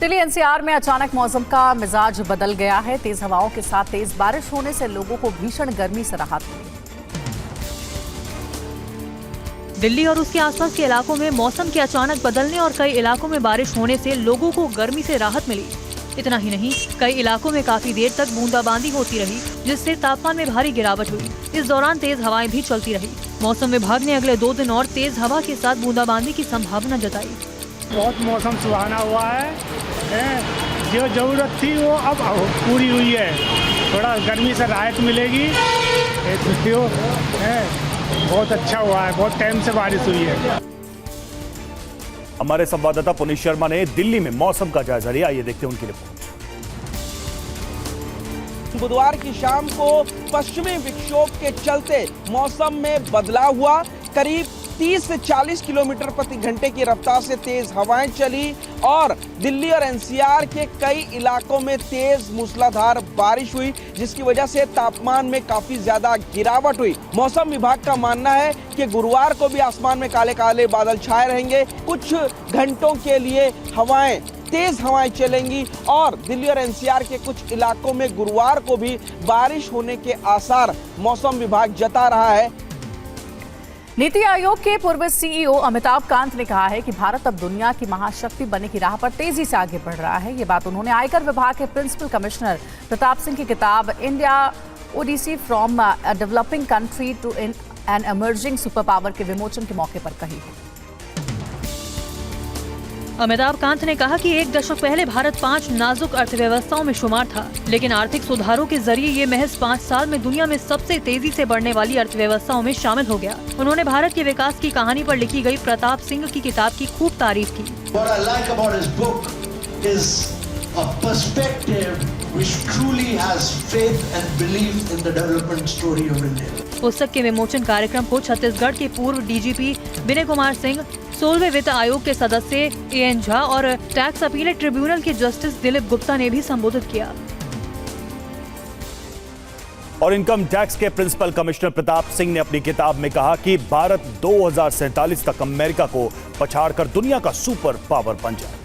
Delhi NCR में अचानक मौसम का मिजाज बदल गया है। तेज हवाओं के साथ तेज बारिश होने से लोगों को भीषण गर्मी से राहत मिली। दिल्ली और उसके आसपास के इलाकों में मौसम के अचानक बदलने और कई इलाकों में बारिश होने से लोगों को गर्मी से राहत मिली। इतना ही नहीं, कई इलाकों में काफी देर तक बूंदाबांदी होती रही, जिससे तापमान में भारी गिरावट हुई। इस दौरान तेज हवाएं भी चलती रही। मौसम विभाग ने अगले 2 दिन और तेज हवा के साथ बूंदाबांदी की संभावना जताई। बहुत मौसम सुहाना हुआ है। जो जरूरत थी वो अब पूरी हुई है। थोड़ा गर्मी से राहत मिलेगी। बहुत अच्छा हुआ है। बहुत टाइम से बारिश हुई है। हमारे संवाददाता पुनीत शर्मा ने दिल्ली में मौसम का जायजा लिया। ये देखते हैं उनकी रिपोर्ट। बुधवार की शाम को पश्चिमी विक्षोभ के चलते मौसम में बदलाव हुआ। करीब 30 से 40 किलोमीटर प्रति घंटे की रफ्तार से तेज हवाएं चली और दिल्ली और एनसीआर के कई इलाकों में तेज मूसलाधार बारिश हुई, जिसकी वजह से तापमान में काफी ज्यादा गिरावट हुई। मौसम विभाग का मानना है कि गुरुवार को भी आसमान में काले काले बादल छाए रहेंगे। कुछ घंटों के लिए तेज हवाएं चलेंगी और दिल्ली और एनसीआर के कुछ इलाकों में गुरुवार को भी बारिश होने के आसार मौसम विभाग जता रहा है। नीति आयोग के पूर्व सीईओ अमिताभ कांत ने कहा है कि भारत अब दुनिया की महाशक्ति बनने की राह पर तेजी से आगे बढ़ रहा है। ये बात उन्होंने आयकर विभाग के प्रिंसिपल कमिश्नर प्रताप सिंह की किताब India odyssey from a developing country to an emerging super power के विमोचन के मौके पर कही है। अमिताभ कांत ने कहा कि 1 दशक पहले भारत 5 नाजुक अर्थव्यवस्थाओं में शुमार था, लेकिन आर्थिक सुधारों के जरिए ये महज 5 साल में दुनिया में सबसे तेजी से बढ़ने वाली अर्थव्यवस्थाओं में शामिल हो गया। उन्होंने भारत के विकास की कहानी पर लिखी गई प्रताप सिंह की किताब की खूब तारीफ की। पुस्तक के विमोचन कार्यक्रम को छत्तीसगढ़ के पूर्व डीजीपी विनय कुमार सिंह, 16वें वित्त आयोग के सदस्य एएन झा और टैक्स अपीलेट ट्रिब्यूनल के जस्टिस दिलीप गुप्ता ने भी संबोधित किया। और इनकम टैक्स के प्रिंसिपल कमिश्नर प्रताप सिंह ने अपनी किताब में कहा कि भारत 2047 तक अमेरिका को पछाड़कर दुनिया का सुपर पावर बन जाए।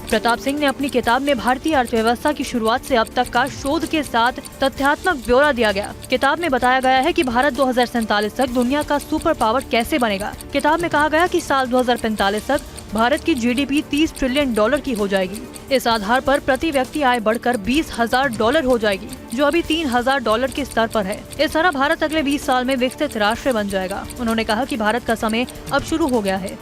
प्रताप सिंह ने अपनी किताब में भारतीय अर्थव्यवस्था की शुरुआत से अब तक का शोध के साथ तथ्यात्मक ब्यौरा दिया गया। किताब में बताया गया है कि भारत 2047 तक दुनिया का सुपर पावर कैसे बनेगा। किताब में कहा गया कि साल 2045 तक भारत की जीडीपी $30 ट्रिलियन की हो जाएगी। इस आधार पर प्रति व्यक्ति आय बढ़कर $20,000 हो जाएगी, जो अभी $3,000 के स्तर पर है। इस तरह भारत अगले 20 साल में विकसित राष्ट्र बन जाएगा। उन्होंने कहा कि भारत का समय अब शुरू हो गया है।